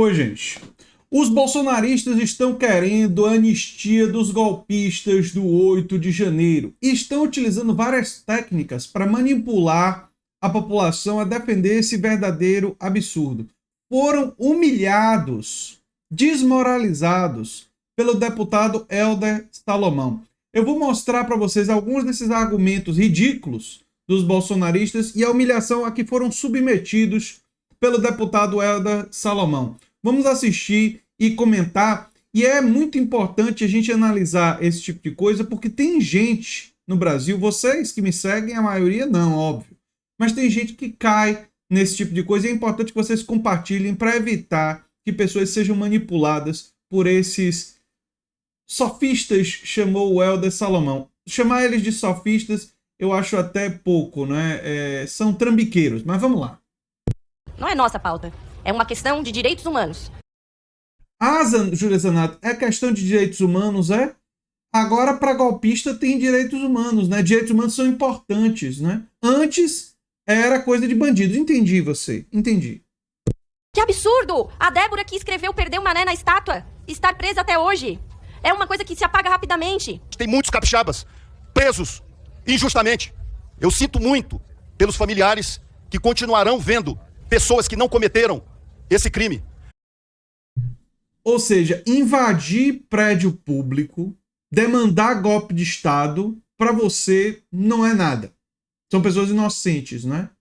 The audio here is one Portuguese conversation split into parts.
Oi, gente. Os bolsonaristas estão querendo a anistia dos golpistas do 8 de janeiro e estão utilizando várias técnicas para manipular a população a defender esse verdadeiro absurdo. Foram humilhados, desmoralizados pelo deputado Helder Salomão. Eu vou mostrar para vocês alguns desses argumentos ridículos dos bolsonaristas e a humilhação a que foram submetidos pelo deputado Helder Salomão. Vamos assistir e comentar, e é muito importante a gente analisar esse tipo de coisa, porque tem gente no Brasil, vocês que me seguem, a maioria não, óbvio, mas tem gente que cai nesse tipo de coisa, e é importante que vocês compartilhem para evitar que pessoas sejam manipuladas por esses sofistas, chamou o Helder Salomão. Chamar eles de sofistas eu acho até pouco, né? São trambiqueiros, mas vamos lá. Não é nossa pauta. É uma questão de direitos humanos. Júlia Zanato, é questão de direitos humanos, é? Agora, para golpista, tem direitos humanos, né? Direitos humanos são importantes, né? Antes, era coisa de bandido. Entendi você, entendi. Que absurdo! A Débora que escreveu perdeu o mané na estátua. Estar presa até hoje. É uma coisa que se apaga rapidamente. Tem muitos capixabas presos injustamente. Eu sinto muito pelos familiares que continuarão vendo pessoas que não cometeram esse crime. Ou seja, invadir prédio público, demandar golpe de Estado, para você não é nada. São pessoas inocentes, né?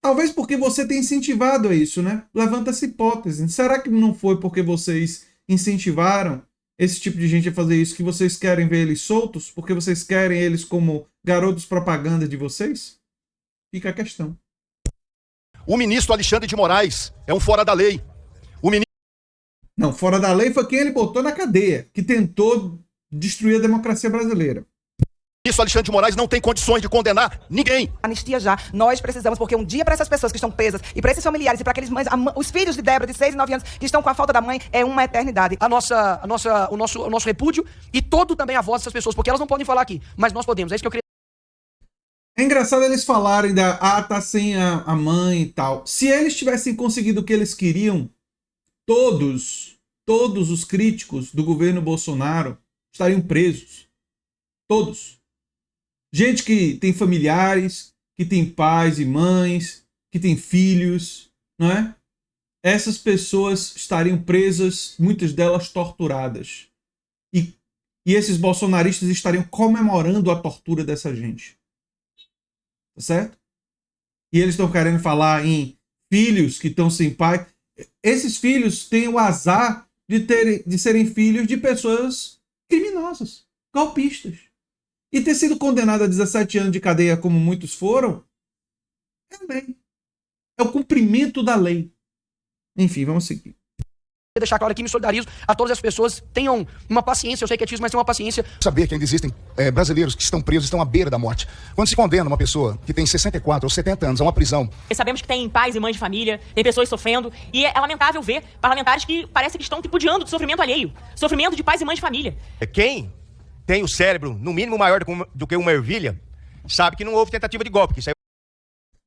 Talvez porque você tem incentivado a isso, né? Levanta essa hipótese. Será que não foi porque vocês incentivaram esse tipo de gente a fazer isso, que vocês querem ver eles soltos? Porque vocês querem eles como garotos propaganda de vocês? Fica a questão. O ministro Alexandre de Moraes é um fora da lei. Não, fora da lei foi quem ele botou na cadeia, que tentou destruir a democracia brasileira. O ministro Alexandre de Moraes não tem condições de condenar ninguém. Anistia já. Nós precisamos, porque um dia para essas pessoas que estão presas e para esses familiares e para aqueles mães, os filhos de Débora de 6 e 9 anos que estão com a falta da mãe, é uma eternidade. O nosso repúdio e todo também a voz dessas pessoas, porque elas não podem falar aqui, mas nós podemos. É isso que eu queria. É engraçado eles falarem tá sem a mãe e tal. Se eles tivessem conseguido o que eles queriam, todos os críticos do governo Bolsonaro estariam presos. Todos. Gente que tem familiares, que tem pais e mães, que tem filhos, não é? Essas pessoas estariam presas, muitas delas torturadas. E esses bolsonaristas estariam comemorando a tortura dessa gente. Tá certo? E eles estão querendo falar em filhos que estão sem pai. Esses filhos têm o azar de serem filhos de pessoas criminosas, golpistas. E ter sido condenado a 17 anos de cadeia, como muitos foram, é a lei. É o cumprimento da lei. Enfim, vamos seguir. Deixar claro aqui, me solidarizo a todas as pessoas. Tenham uma paciência, eu sei que é difícil, mas tenham uma paciência. Saber que ainda existem brasileiros que estão presos, estão à beira da morte. Quando se condena uma pessoa que tem 64 ou 70 anos a uma prisão... E sabemos que tem pais e mães de família, tem pessoas sofrendo, e é lamentável ver parlamentares que parece que estão tripudiando de sofrimento alheio. Sofrimento de pais e mães de família. Quem tem o cérebro, no mínimo, maior do que uma ervilha, sabe que não houve tentativa de golpe.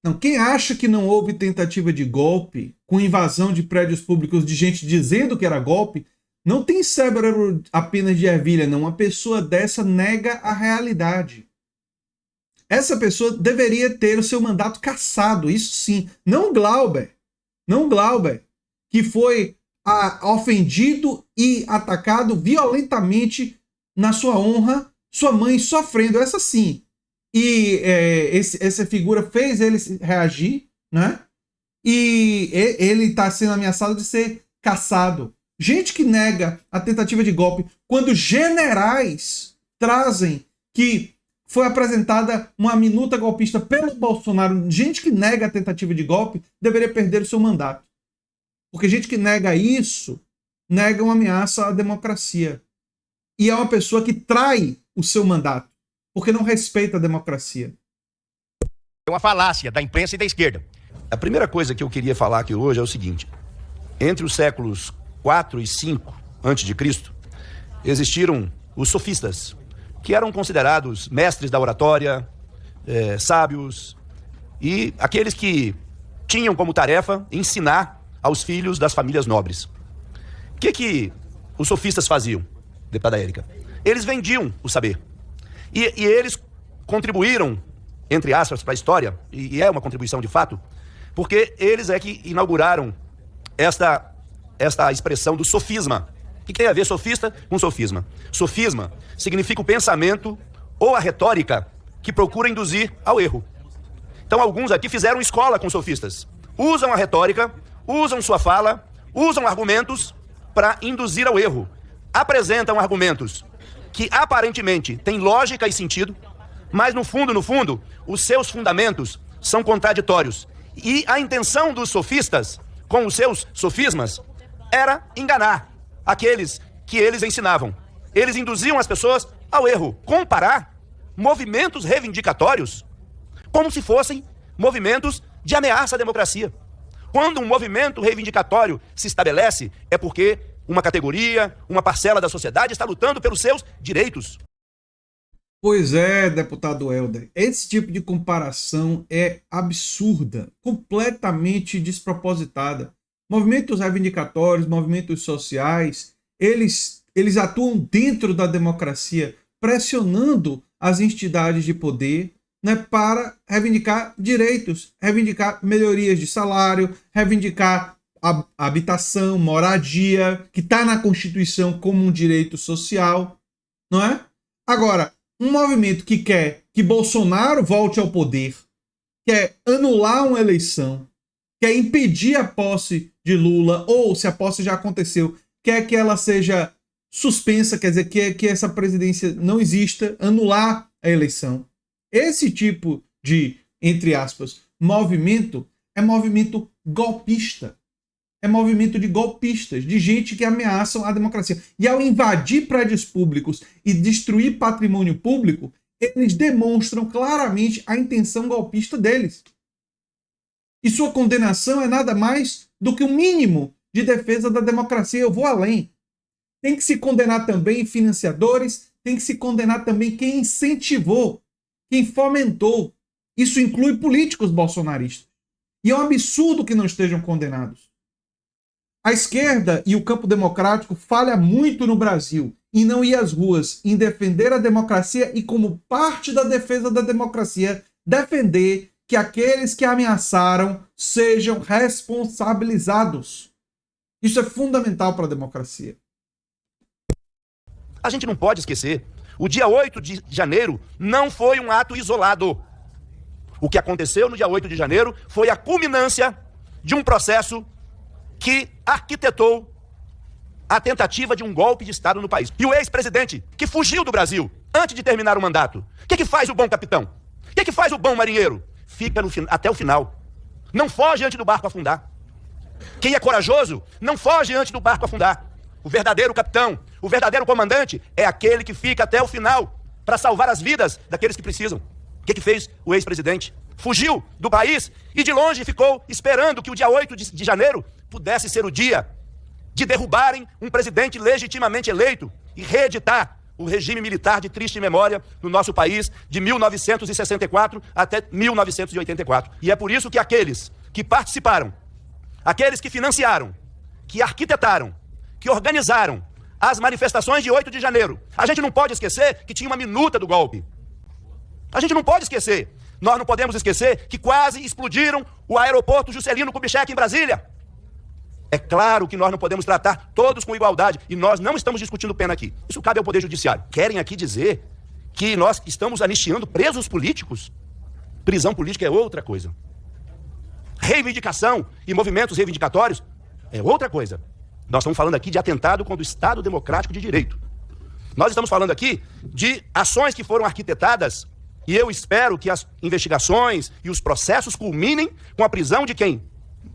Não, quem acha que não houve tentativa de golpe, com invasão de prédios públicos de gente dizendo que era golpe, não tem cérebro apenas de ervilha, não. Uma pessoa dessa nega a realidade. Essa pessoa deveria ter o seu mandato cassado, isso sim. Não Glauber, que foi ofendido e atacado violentamente na sua honra, sua mãe sofrendo, essa sim. E essa figura fez ele reagir, né? E ele está sendo ameaçado de ser cassado. Gente que nega a tentativa de golpe, quando generais trazem que foi apresentada uma minuta golpista pelo Bolsonaro, gente que nega a tentativa de golpe deveria perder o seu mandato. Porque gente que nega isso, nega uma ameaça à democracia. E é uma pessoa que trai o seu mandato, porque não respeita a democracia. É uma falácia da imprensa e da esquerda. A primeira coisa que eu queria falar aqui hoje é o seguinte: entre os séculos 4 e 5 a.C., existiram os sofistas, que eram considerados mestres da oratória, sábios, e aqueles que tinham como tarefa ensinar aos filhos das famílias nobres. O que os sofistas faziam, deputada Érica? Eles vendiam o saber. E eles contribuíram, entre aspas, para a história, e é uma contribuição de fato, porque eles é que inauguraram esta expressão do sofisma. O que tem a ver sofista com sofisma? Sofisma significa o pensamento ou a retórica que procura induzir ao erro. Então alguns aqui fizeram escola com sofistas. Usam a retórica, usam sua fala, usam argumentos para induzir ao erro. Apresentam argumentos que aparentemente têm lógica e sentido, mas no fundo, os seus fundamentos são contraditórios. E a intenção dos sofistas, com os seus sofismas, era enganar aqueles que eles ensinavam. Eles induziam as pessoas ao erro. Comparar movimentos reivindicatórios como se fossem movimentos de ameaça à democracia. Quando um movimento reivindicatório se estabelece, é porque uma categoria, uma parcela da sociedade está lutando pelos seus direitos. Pois é, deputado Helder, esse tipo de comparação é absurda, completamente despropositada. Movimentos reivindicatórios, movimentos sociais, eles atuam dentro da democracia, pressionando as entidades de poder, né, para reivindicar direitos, reivindicar melhorias de salário, reivindicar a habitação, moradia, que está na Constituição como um direito social, não é? Agora, um movimento que quer que Bolsonaro volte ao poder, quer anular uma eleição, quer impedir a posse de Lula, ou se a posse já aconteceu, quer que ela seja suspensa, quer dizer, quer que essa presidência não exista, anular a eleição. Esse tipo de, entre aspas, movimento é movimento golpista. É movimento de golpistas, de gente que ameaçam a democracia. E ao invadir prédios públicos e destruir patrimônio público, eles demonstram claramente a intenção golpista deles. E sua condenação é nada mais do que o mínimo de defesa da democracia. Eu vou além. Tem que se condenar também financiadores, tem que se condenar também quem incentivou, quem fomentou. Isso inclui políticos bolsonaristas. E é um absurdo que não estejam condenados. A esquerda e o campo democrático falha muito no Brasil em não ir às ruas, em defender a democracia e, como parte da defesa da democracia, defender que aqueles que ameaçaram sejam responsabilizados. Isso é fundamental para a democracia. A gente não pode esquecer, o dia 8 de janeiro não foi um ato isolado. O que aconteceu no dia 8 de janeiro foi a culminância de um processo que arquitetou a tentativa de um golpe de Estado no país. E o ex-presidente, que fugiu do Brasil antes de terminar o mandato, o que faz o bom capitão? O que faz o bom marinheiro? Fica até o final. Não foge antes do barco afundar. Quem é corajoso não foge antes do barco afundar. O verdadeiro capitão, o verdadeiro comandante é aquele que fica até o final para salvar as vidas daqueles que precisam. O que fez o ex-presidente? Fugiu do país e de longe ficou esperando que o dia 8 de janeiro pudesse ser o dia de derrubarem um presidente legitimamente eleito e reeditar o regime militar de triste memória no nosso país de 1964 até 1984. E é por isso que aqueles que participaram, aqueles que financiaram, que arquitetaram, que organizaram as manifestações de 8 de janeiro, a gente não pode esquecer que tinha uma minuta do golpe. A gente não pode esquecer. Nós não podemos esquecer que quase explodiram o aeroporto Juscelino Kubitschek em Brasília. É claro que nós não podemos tratar todos com igualdade e nós não estamos discutindo pena aqui. Isso cabe ao Poder Judiciário. Querem aqui dizer que nós estamos anistiando presos políticos? Prisão política é outra coisa. Reivindicação e movimentos reivindicatórios é outra coisa. Nós estamos falando aqui de atentado contra o Estado Democrático de Direito. Nós estamos falando aqui de ações que foram arquitetadas e eu espero que as investigações e os processos culminem com a prisão de quem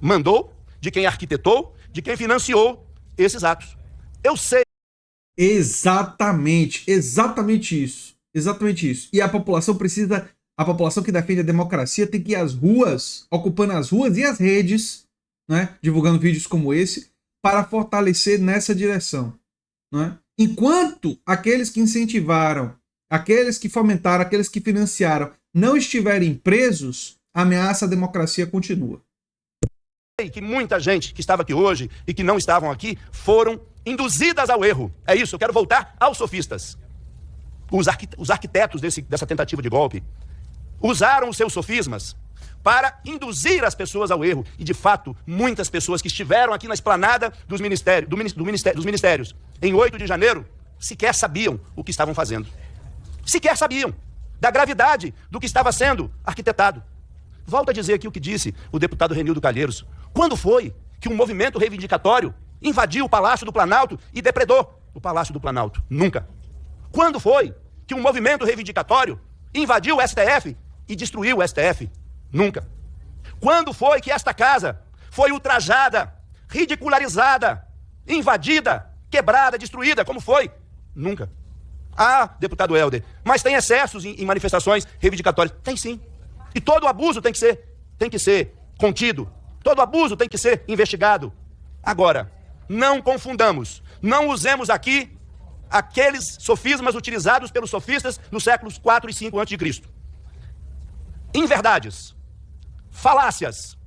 mandou, de quem arquitetou, de quem financiou esses atos. Eu sei. Exatamente isso. Exatamente isso. E a população que defende a democracia tem que ir às ruas, ocupando as ruas e as redes, né, divulgando vídeos como esse, para fortalecer nessa direção. Né? Enquanto aqueles que incentivaram, aqueles que fomentaram, aqueles que financiaram não estiverem presos, a ameaça à democracia continua. que muita gente que estava aqui hoje e que não estavam aqui foram induzidas ao erro. É isso, eu quero voltar aos sofistas. Os arquitetos dessa tentativa de golpe usaram os seus sofismas para induzir as pessoas ao erro. E, de fato, muitas pessoas que estiveram aqui na esplanada dos ministérios em 8 de janeiro sequer sabiam o que estavam fazendo. Sequer sabiam da gravidade do que estava sendo arquitetado. Volto a dizer aqui o que disse o deputado Renildo Calheiros. Quando foi que um movimento reivindicatório invadiu o Palácio do Planalto e depredou o Palácio do Planalto? Nunca. Quando foi que um movimento reivindicatório invadiu o STF e destruiu o STF? Nunca. Quando foi que esta casa foi ultrajada, ridicularizada, invadida, quebrada, destruída? Como foi? Nunca. Ah, deputado Helder, mas tem excessos em manifestações reivindicatórias? Tem sim. E todo abuso tem que ser contido. Todo abuso tem que ser investigado. Agora, não confundamos, não usemos aqui aqueles sofismas utilizados pelos sofistas nos séculos 4 e 5 a.C. Inverdades, falácias,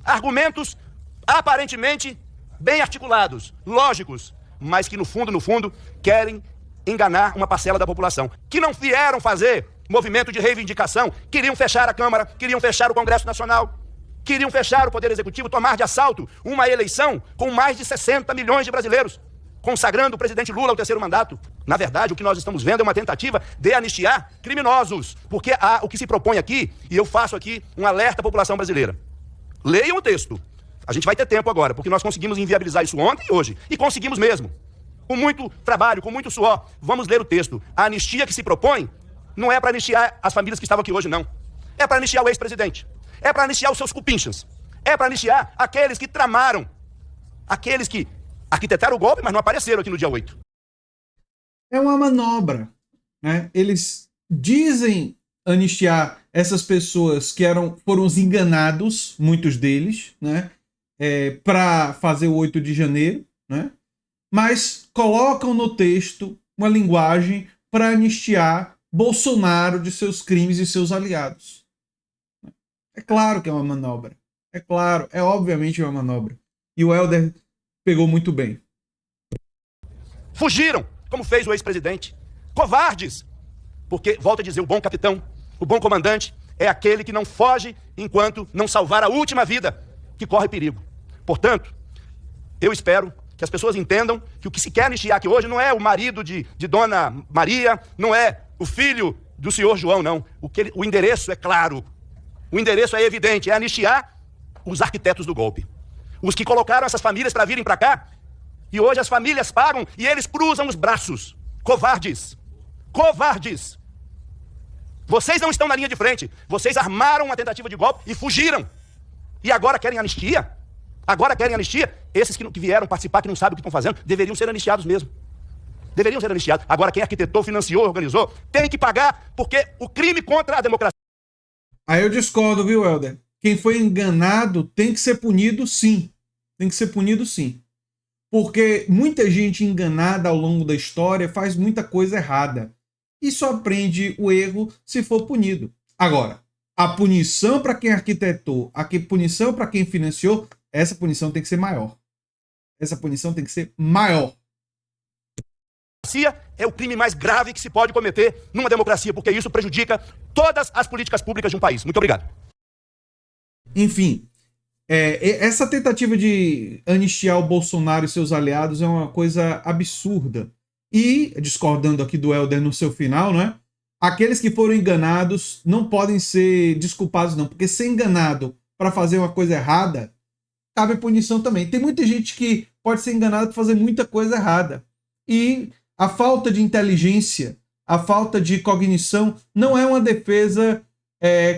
argumentos aparentemente bem articulados, lógicos, mas que no fundo, querem enganar uma parcela da população, que não vieram fazer movimento de reivindicação, queriam fechar a Câmara, queriam fechar o Congresso Nacional, queriam fechar o Poder Executivo, tomar de assalto uma eleição com mais de 60 milhões de brasileiros, consagrando o presidente Lula ao 3º mandato. Na verdade, o que nós estamos vendo é uma tentativa de anistiar criminosos, porque o que se propõe aqui, e eu faço aqui um alerta à população brasileira. Leiam o texto. A gente vai ter tempo agora, porque nós conseguimos inviabilizar isso ontem e hoje, e conseguimos mesmo. Com muito trabalho, com muito suor. Vamos ler o texto. A anistia que se propõe não é para anistiar as famílias que estavam aqui hoje, não. É para anistiar o ex-presidente. É para anistiar os seus cupinchas. É para anistiar aqueles que tramaram. Aqueles que arquitetaram o golpe, mas não apareceram aqui no dia 8. É uma manobra, né? Eles dizem anistiar essas pessoas que foram os enganados, muitos deles, né? Para fazer o 8 de janeiro, né? Mas colocam no texto uma linguagem para anistiar Bolsonaro de seus crimes e seus aliados. É claro que é uma manobra. É claro, é obviamente uma manobra. E o Helder pegou muito bem. Fugiram, como fez o ex-presidente. Covardes. Porque, volto a dizer, o bom capitão, o bom comandante, é aquele que não foge enquanto não salvar a última vida, que corre perigo. Portanto, eu espero que as pessoas entendam que o que se quer anistiar aqui hoje não é o marido de Dona Maria, não é o filho do senhor João, não. O endereço é claro. O endereço é evidente, é anistiar os arquitetos do golpe. Os que colocaram essas famílias para virem para cá, e hoje as famílias pagam e eles cruzam os braços. Covardes. Covardes. Vocês não estão na linha de frente. Vocês armaram uma tentativa de golpe e fugiram. E agora querem anistia? Agora querem anistia? Esses que vieram participar, que não sabem o que estão fazendo, deveriam ser anistiados mesmo. Deveriam ser anistiados. Agora quem arquitetou, financiou, organizou, tem que pagar, porque o crime contra a democracia... Aí eu discordo, viu, Helder? Quem foi enganado tem que ser punido, sim. Tem que ser punido, sim. Porque muita gente enganada ao longo da história faz muita coisa errada. E só aprende o erro se for punido. Agora, a punição para quem arquitetou, a punição para quem financiou, essa punição tem que ser maior. Essa punição tem que ser maior. É o crime mais grave que se pode cometer numa democracia, porque isso prejudica todas as políticas públicas de um país. Muito obrigado. Enfim, essa tentativa de anistiar o Bolsonaro e seus aliados é uma coisa absurda. E, discordando aqui do Helder no seu final, não é? Aqueles que foram enganados não podem ser desculpados, não. Porque ser enganado para fazer uma coisa errada, cabe punição também. Tem muita gente que pode ser enganada para fazer muita coisa errada. E a falta de inteligência, a falta de cognição não é uma defesa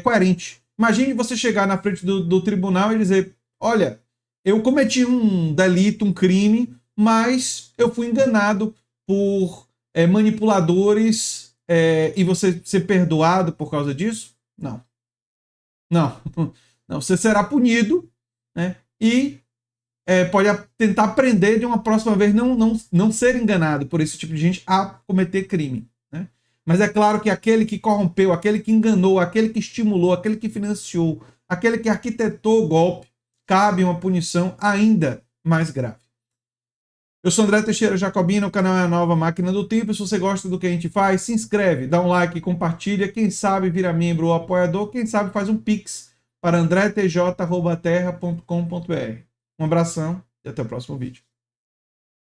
coerente. Imagine você chegar na frente do tribunal e dizer: olha, eu cometi um delito, um crime, mas eu fui enganado por manipuladores e você ser perdoado por causa disso? Não. Não. Não. Você será punido, né? E pode tentar aprender de uma próxima vez não ser enganado por esse tipo de gente a cometer crime, né? Mas é claro que aquele que corrompeu, aquele que enganou, aquele que estimulou, aquele que financiou, aquele que arquitetou o golpe, cabe uma punição ainda mais grave. Eu sou André Teixeira Jacobina, o canal é a Nova Máquina do Tempo. Se você gosta do que a gente faz, se inscreve, dá um like, compartilha. Quem sabe vira membro ou apoiador, quem sabe faz um pix para andretj@terra.com.br. Um abração e até o próximo vídeo.